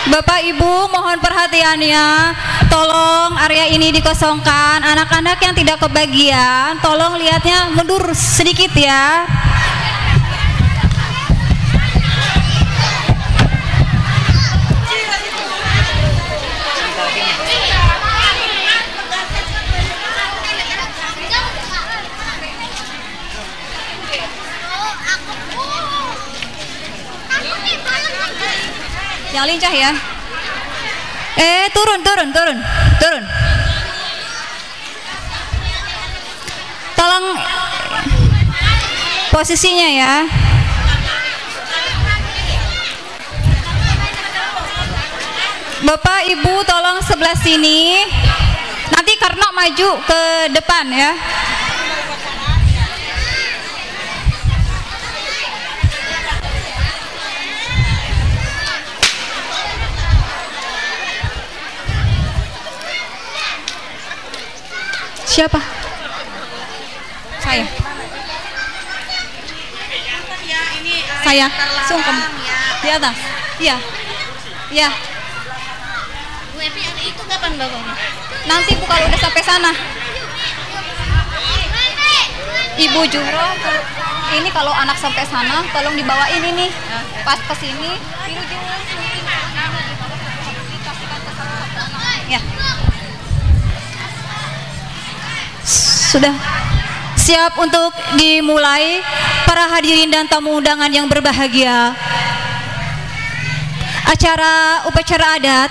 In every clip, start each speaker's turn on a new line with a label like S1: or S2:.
S1: Bapak Ibu mohon perhatiannya, tolong area ini dikosongkan. Anak-anak yang tidak kebagian tolong lihatnya mundur sedikit ya. Yang lincah ya. Turun. Tolong posisinya ya. Bapak Ibu tolong sebelah sini. Nanti karena maju ke depan ya. Siapa? Saya. Sungkem. Di atas. Iya. Iya.
S2: Bu Epi, itu kapan bawanya?
S1: Nanti Bu kalau udah sampai sana. Ibu Juro, ini kalau anak sampai sana tolong dibawain ini. Pas ke sini, biru Juro. Ya. Sudah siap untuk dimulai. Para hadirin dan tamu undangan yang berbahagia, upacara adat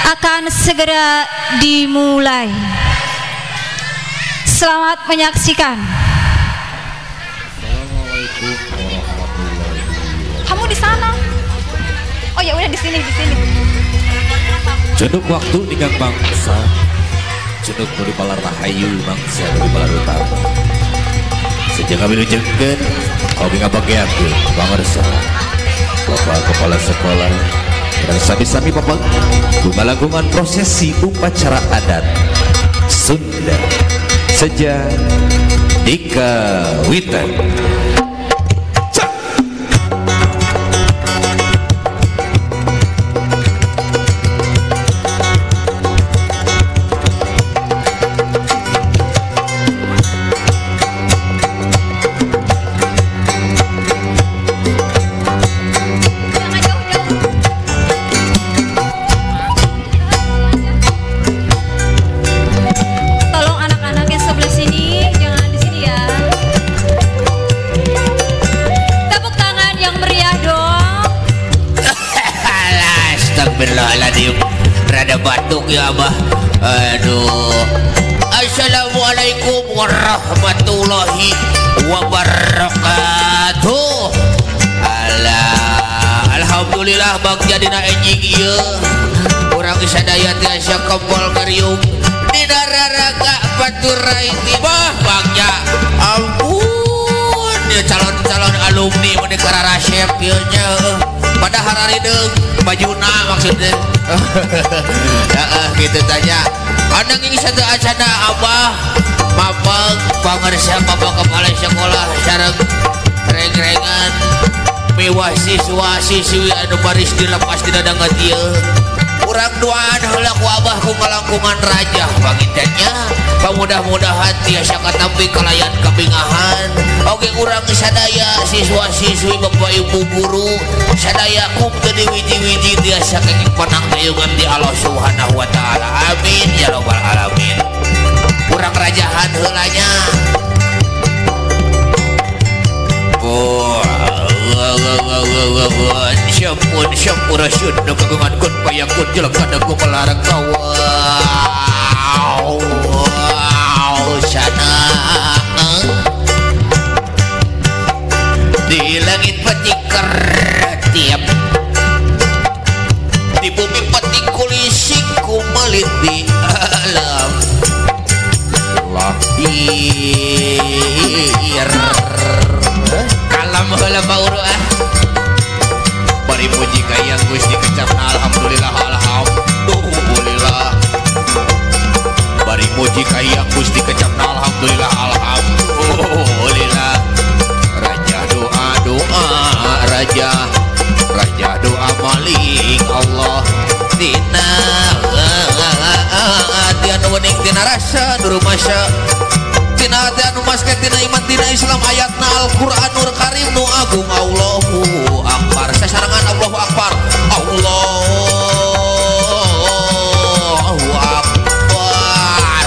S1: akan segera dimulai. Selamat menyaksikan.
S3: Assalamualaikum warahmatullahi wabarakatuh.
S1: Kamu di sana? Oh ya udah di sini.
S3: Ceduk waktu di gang bangsa, ceduk dari palar rahayu bangsa dari palar utama. Sejak kami nujengkeun, kami ngabageakeun pangarsa. Bapak kepala sekolah dan sami-sami Bapak gumalagungan prosesi upacara adat Sunda sejak dikawitan.
S4: Rada batuk ya Abah. Aduh. Assalamualaikum warahmatullahi wabarakatuh. Alhamdulillah bagja dina enjing ieu. Urang sadaya tiasa kempol ngeriung dina raraga baturai tibah bagja. Ampun ya calon-calon alumni mun kararasep ieu nya. Pada hari deung bajuna maksudnya. Gitu tanya anak ini satu acana Abah mapang pangarsa Bapak kepala sekolah sareng reng-rengan mewah siswa-siswi anu baris dilepas di dadangan ieu. Urang doaan heula ku Abah ku ngalangkungan raja pangintennya pamudah-mudahan tiasa katampi kalayan kabingahan. Oke urang sadaya siswa-siswi Bapak Ibu guru sadaya kum teu diwiji-wiji tiasa kenging panang dayungan di Allah Subhanahu wa taala. Amin ya rabbal alamin. Urang rajahan heulanya. Syampur syudd kagungan kun payakun jelek kadaku melarang kawan sana di langit petikar tiap di bumi peti kulisiku meliti alam lahir kalam heula bauru bari puji ka yang Gusti kecapna alhamdulillah alhamdulillah bari puji ka yang Gusti kecapna alhamdulillah alhamdulillah. Raja doa raja doa maling Allah tina ati anu wening tina rasa nu rumasya tina ati anu masket tina iman tina Islam ayatna Al-Qur'anul Karim nu agung Allahu Akbar sasarangan Allahu Akbar Allahu Akbar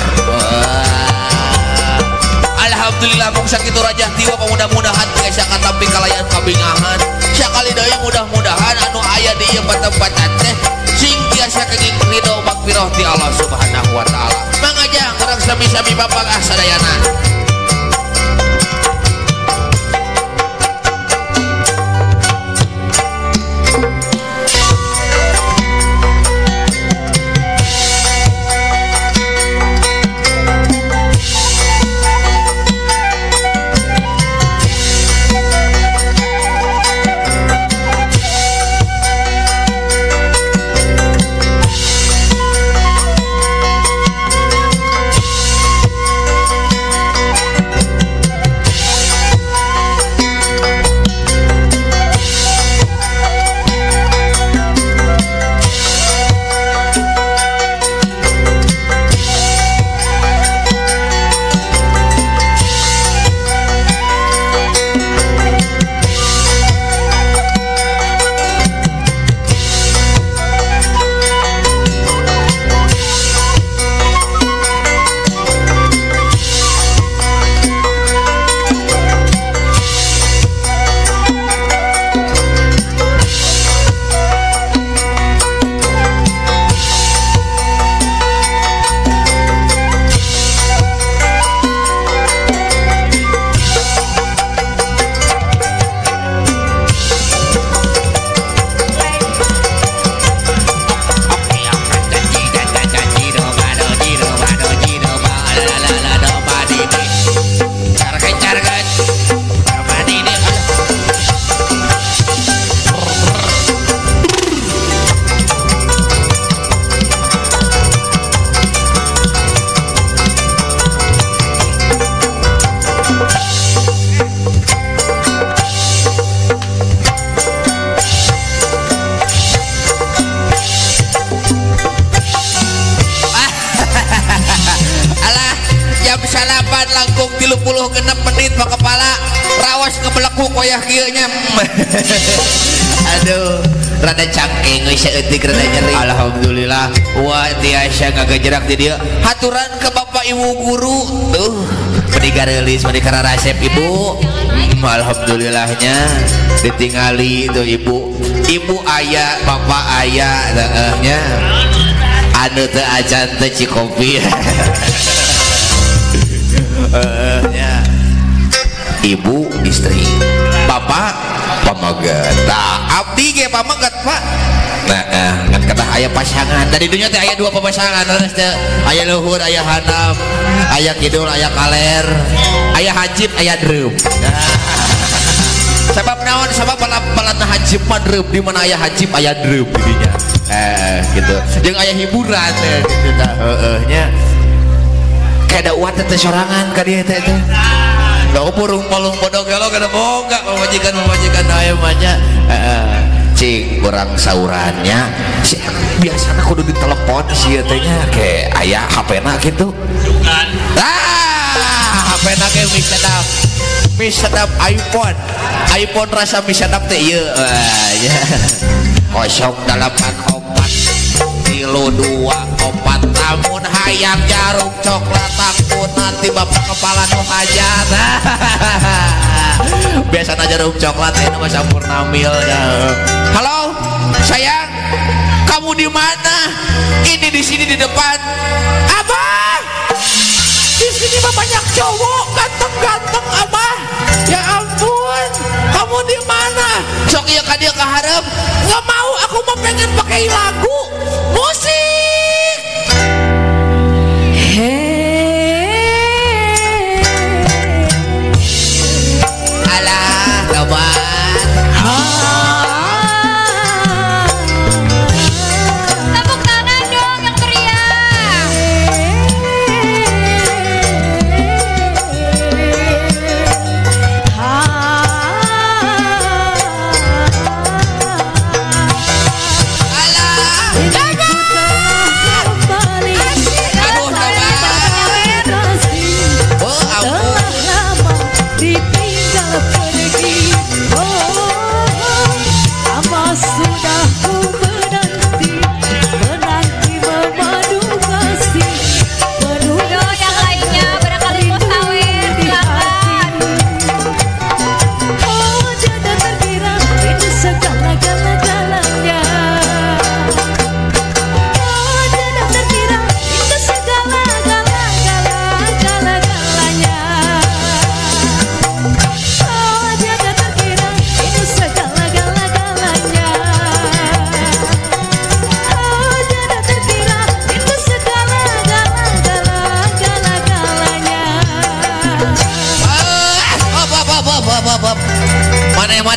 S4: Alhamdulillah mung sakitu rajah tiwa mudah-mudahan geus katampi kalayan kabingahan sakali deui mudah-mudahan anu aya di ieu tempat teh sing tiasa kenging ridho magfirah ti Allah Subhanahu wa taala mangajang urang sami-sami babag sadayana. Langkung 30 genep menit pak kepala rawas ngebeleku koyah kieunya aduh rada cangking geus saeutik rada nyeri alhamdulillah wah tiasa ngagajerak di dieu haturan ke bapak ibu guru tuh meni gareulis meni resep ibu alhamdulillahnya ditingali tuh ibu aya bapak aya nya anu teu acan teh cikopi ya. Ibu istri bapak pamagat nah abdi ge pamagat pak nah ngan kata aya pasangan dari dunia teh aya dua pasangan aya luhur aya handap aya kidul aya kaler aya hajib aya dreup nah. Sebab naon sabab balana hajib mah dreup di mana aya hajib aya dreup di dinya gitu jeung aya hiburan gitu tah nya kayak ada uat teh sorangan ka dieu teh da upurung palung bodog gelo kada boga pamajikan aya mah nya cing urang saurannya biasana kudu ditelepon sieu teh nya ke aya HP-na kitu HP-na ge mix sedap iPhone rasa mix sedap teh ieu nya 084 kilo 24 namun hayang jarum coklat takut nanti bapak kepala nu hajat biasanya jarum coklat ini mah sampurna mil halo sayang kamu di mana ini di sini di depan abah di sini mah banyak cowok ganteng abah ya ampun kamu di mana sok ieu ka dieu ka hareup nggak mau aku mah pengen pakai lagu musik alah kawan
S1: tepuk tangan dong yang meriah
S4: alah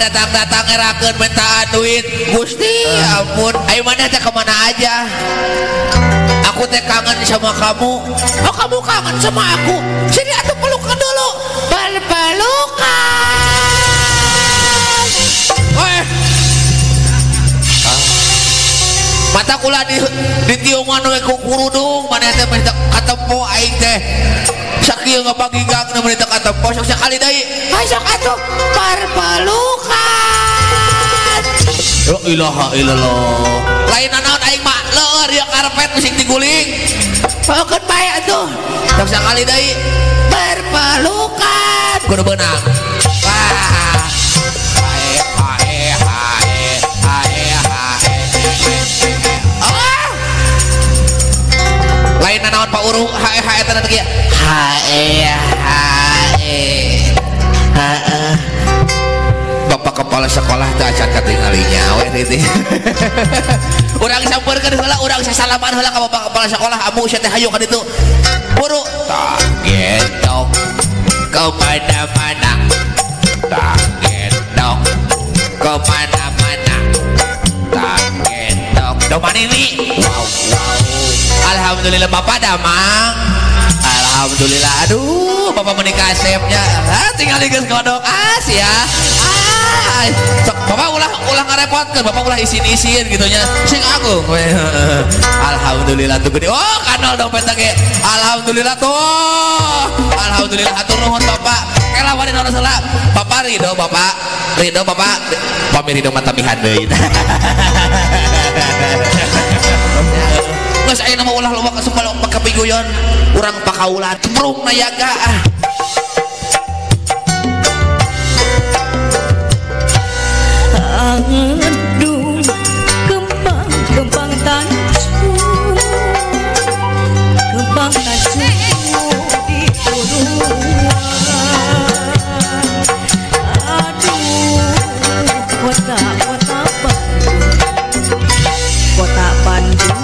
S4: datang-datang erakeun mintaan duit Gusti ampun ayo mana teh kemana aja aku teh kangen sama kamu oh kamu kangen sama aku sini atuh pelukan dulu pelukan mata kula di tiungan we ku kurudung mana teh mah katempo aing teh sakieu ngapagigagna mun teh katempo sok sakali deui sok atuh perpelukan la ilaha illallah lain naon aing mah leur ya karpet musik diguling peukeun bae atuh sok sakali deui perpelukan kudu beunang wah lain naon Pak Uru hae hae teh kieu hae Bapak kepala sekolah teh acan katinggalinya we teh urang sampeurkeun heula urang sasalaman heula ka Bapak kepala sekolah amu sia teh hayu ka ditu Uru tak gendong kemana-mana tak gendong kemana-mana tak gendong domanini wow alhamdulillah Bapak damang alhamdulillah aduh Bapak menikah asepnya tinggal digeus kodok ya sok Bapak ulah ngarepotkeun Bapak ulah isin-isin gitunya sing agung we alhamdulillah tuh gede oh kanal dompet ge alhamdulillah tuh alhamdulillah hatur nuhun Bapak kela wani naon heula Bapak ridho Bapak pamirido mata mihan deui geus aya nama ulah loba kasempal pakapiguyon urang pakaulan cemrung nayaga
S5: aduh kembang tancu di buruan aduh kota Bandung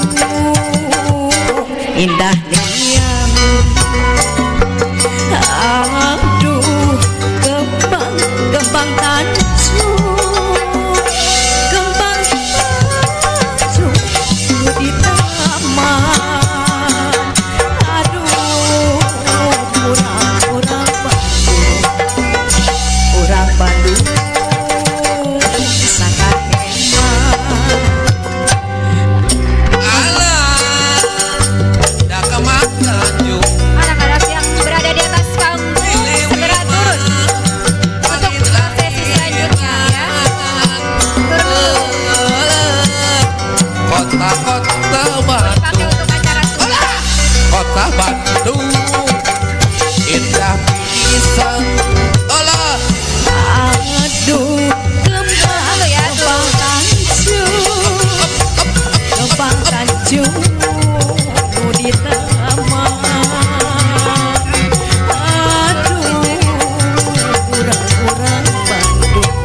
S5: indah diam aduh kembang tancu di taman aduh urang Bandung sangat hemat
S4: dah kemakan yuk
S1: Anak-anak yang berada di atas panggung segera turun untuk sesi selanjutnya ya. Turun
S4: kota
S1: dipakai untuk acara sunat.
S4: kota Bandung indah pisan olah
S5: aduh kembang tancu di taman aduh urang Bandung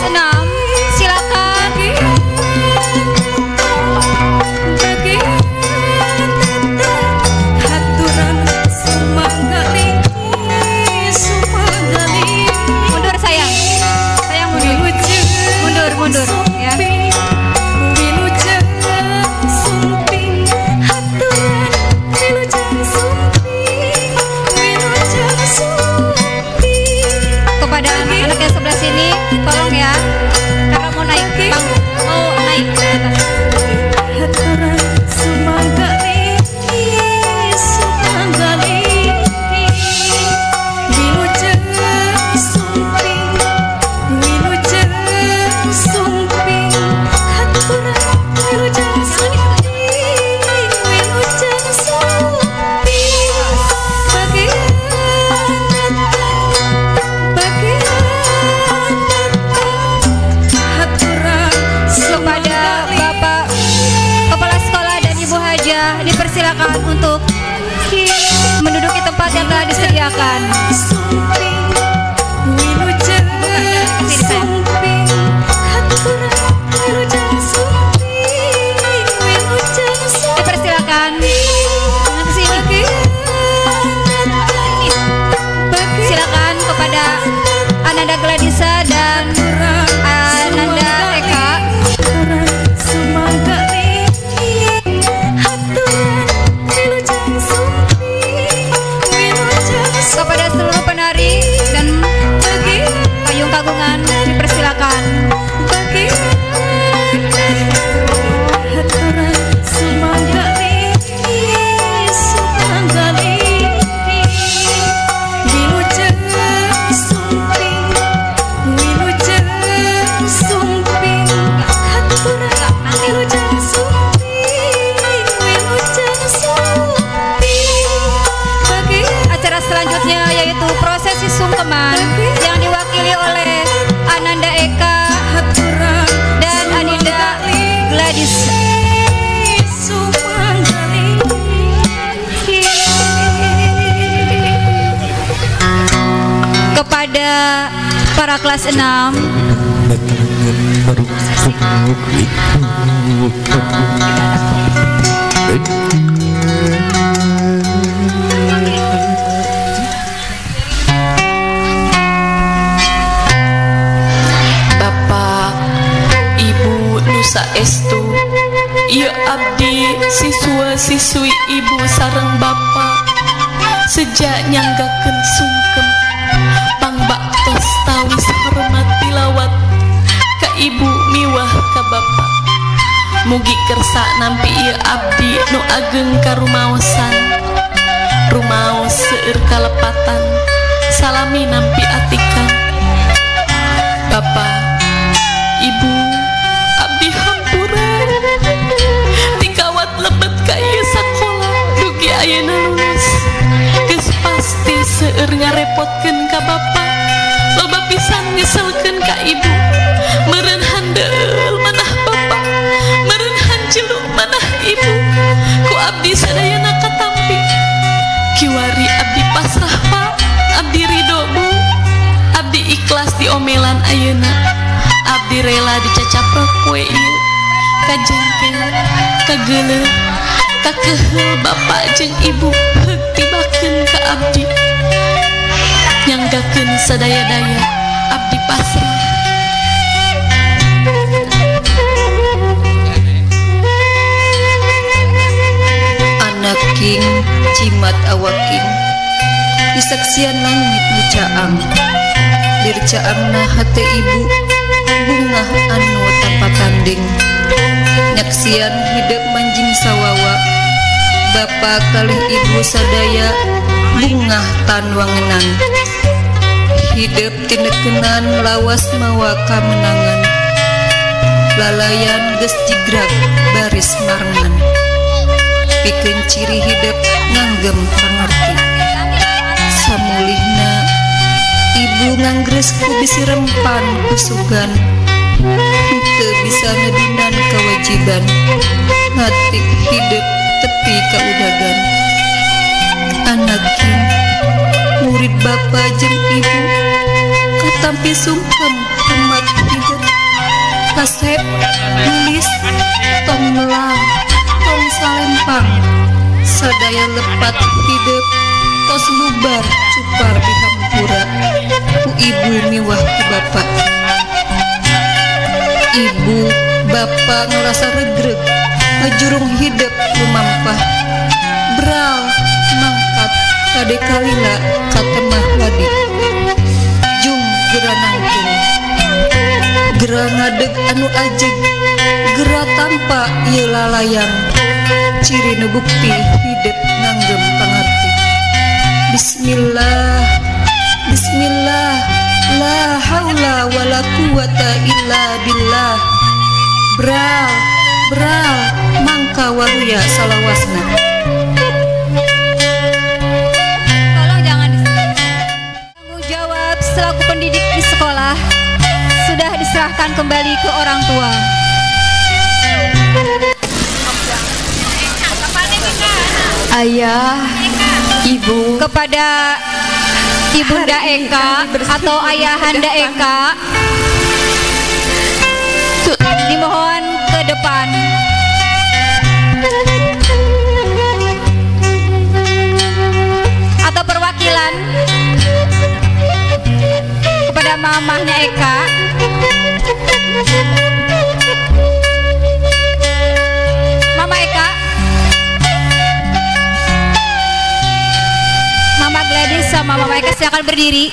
S1: 6, silakan. Mundur sayang. Sayang mundur. Mundur ya. Kepada anak-anak yang sebelah sini, tolong ya, karena mau naik panggung, mau naik ke atas. Dipersilakan untuk menduduki tempat yang telah disediakan. Dipersilakan ke sini. Silakan kepada Ananda Gladisa dan Ananda Eka. Kepada seluruh penari dan payung kagungan dipersilakan. Selanjutnya yaitu prosesi sungkeman yang diwakili oleh Ananda Eka dan Anida Gladys. Kepada para kelas 6,
S5: saestu ieu abdi siswa-siswi ibu sareng bapa sejak nyanggakeun sungkem pangbaktos tawis hormat tilawat ka ibu miwah ka bapa mugi kersa nampi ieu abdi nu ageng karumaosan rumaos seueur kalepatan salami nampi atikan bapa ibu abdi hampura dikawat lebet ka ieu sakola dugi ayeuna lulus geus pasti seueur ngarepotkeun ka bapa loba pisan nyeselkeun ka ibu meureun handeul manah bapa meureun hanjelu manah ibu ku abdi sadayana katampi kiwari abdi pasrah pak abdi ridho bu abdi ikhlas diomelan ayeuna abdi rela dicacaprok kue ieu kajengkel kageuleuh kakeheul bapak jeung ibu heug tibakeun ka abdi nyanggakeun sadaya-daya abdi pasrah. Anak king cimat awaking disaksian langit nu caang dircaangna hate ibu bunga anu tanpa tanding nyaksian hidup manjing sawawa bapa kalih ibu sadaya bunga tan wangenan hidup tineukeunnan lawas mawa kamenangan lalayan geus jigrak baris marengan pikeun ciri hidup nganggem pangarti samulihna ibu nganggeus ku bisi rempan kusugan teu bisa ngedinan kewajiban ngatik hidup tepi kaudagan anak king murid bapa jeung ibu katampi sungkem umat hidup kasep nulis tong melang tong salempang sadaya lepat hidup tos lubar cupar di hampura ku ibu miwah ku bapak. Ibu bapak ngerasa regreg ngejurung hidup lumampah beral mangkat kade kalila katemah wadi jung gera nangtung gera ngadeg anu ajeg gera tanpa ieu lalayang ciri nu bukti hidup nanggem pangarti. Bismillah Bismillah la haula wala quwata illa billah. Bral mangka waruya salawasna.
S1: Tolong jangan tanggung jawab selaku pendidik di sekolah sudah diserahkan kembali ke orang tua.
S5: Ayah, ibu,
S1: Kepada Ibunda Eka atau Ayahanda Eka dimohon ke depan. Atau perwakilan kepada mamahnya Eka. Mama Eka, Mama Gladys sama Mama Eka silakan berdiri.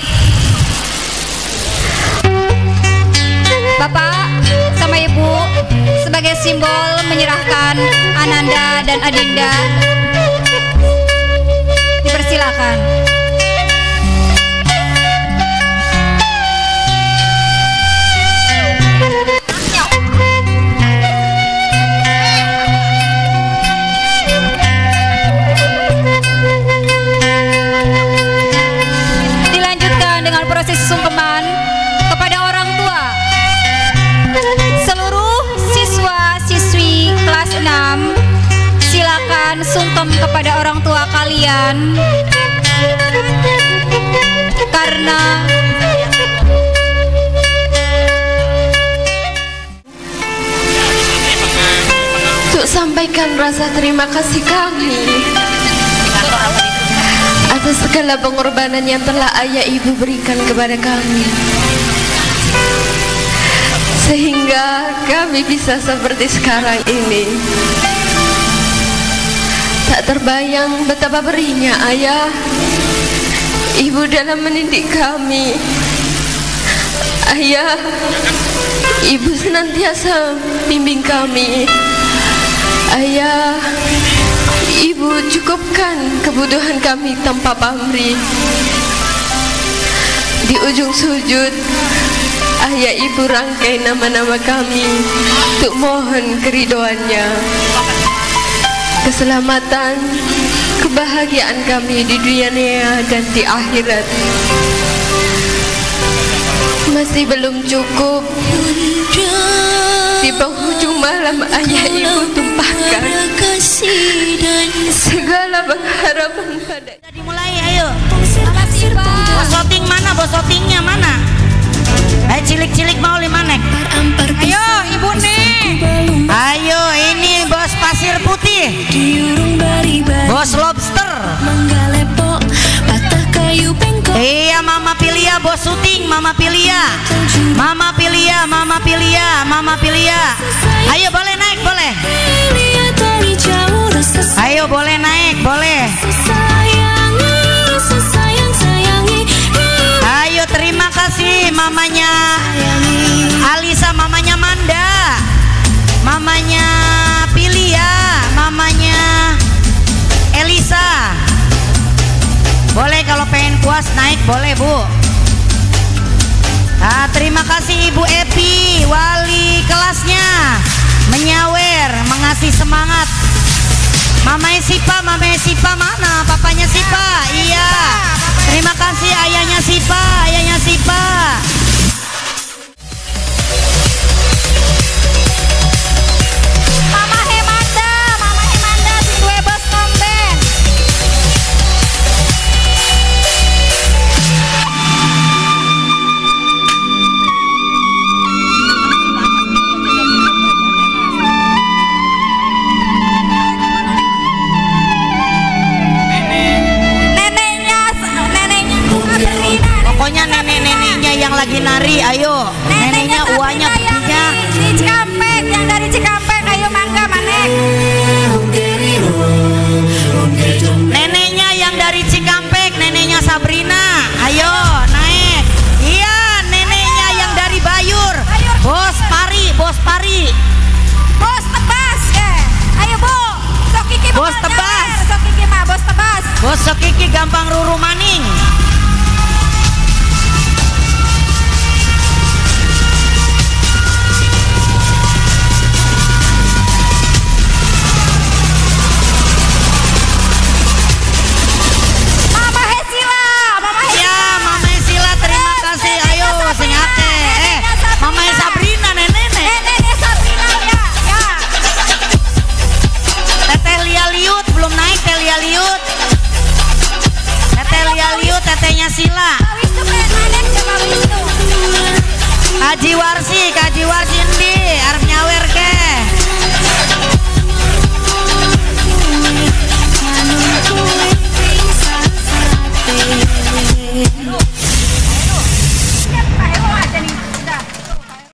S1: Bapak sama Ibu sebagai simbol menyerahkan Ananda dan Adinda dipersilakan. Dilanjutkan dengan proses sungkeman kepada orang tua. Seluruh siswa-siswi kelas 6 silakan sungkem kepada orang tua kalian karena
S6: untuk sampaikan rasa terima kasih kami atas segala pengorbanan yang telah ayah ibu berikan kepada kami, sehingga kami bisa seperti sekarang ini. Tak terbayang betapa perihnya ayah ibu dalam mendidik kami. Ayah ibu senantiasa bimbing kami. Ayah ibu cukupkan kebutuhan kami tanpa pamrih. Di ujung sujud ayah ibu rangkai nama-nama kami untuk mohon keridoannya, keselamatan, kebahagiaan kami di dunia dan di akhirat. Masih belum cukup, di penghujung malam ayah ibu tumpahkan segala pengharapan pada.
S2: Dimulai, ayo.
S1: makasih Pak.
S2: Bos voting mana? Bos votingnya mana? Cilik-cilik mau limanek. Ayo, Ibu nih. Ayo, ini bos pasir putih. Bos lobster. Iya, Mama Pilia bos syuting, Mama Pilia. Mama Pilia, Mama Pilia, Mama Pilia. Ayo boleh naik, boleh. Ayo boleh naik, boleh. Ayo terima kasih mamanya Alisa, mamanya Manda, mamanya Pilia, mamanya Elisa. Boleh kalau pengen puas naik, boleh Bu. Nah, terima kasih Ibu Epi, wali kelasnya, menyawer, mengasih semangat. Mama Sipa mana? Papanya Sipa, iya. Terima kasih ayahnya Sipa.
S1: Mama Hemanda, Sidwe Bos Komben.
S2: yang lagi nari, ayo. Neneknya uanya bibinya.
S1: Di Cikampek, yang dari Cikampek, ayo mangga manek.
S2: Neneknya yang dari Cikampek, neneknya Sabrina, ayo naik. Iya, neneknya yang dari Bayur, Bos Pari, Bos Pari.
S1: Bos Tebas, ayo Bu. Sok Kiki
S2: Bos Tebas.
S1: Sok Kiki mah, Bos Tebas.
S2: Bos Kiki gampang ruru maning. Mama Sabrina, nenek
S1: Sabrina ya.
S2: Teteh Lia Liut belum naik, Teh Lia Liut. Teteh Lia Liut, tetehnya Sila.
S1: Kaji Warsi
S2: Kaji Warsi endi? Arep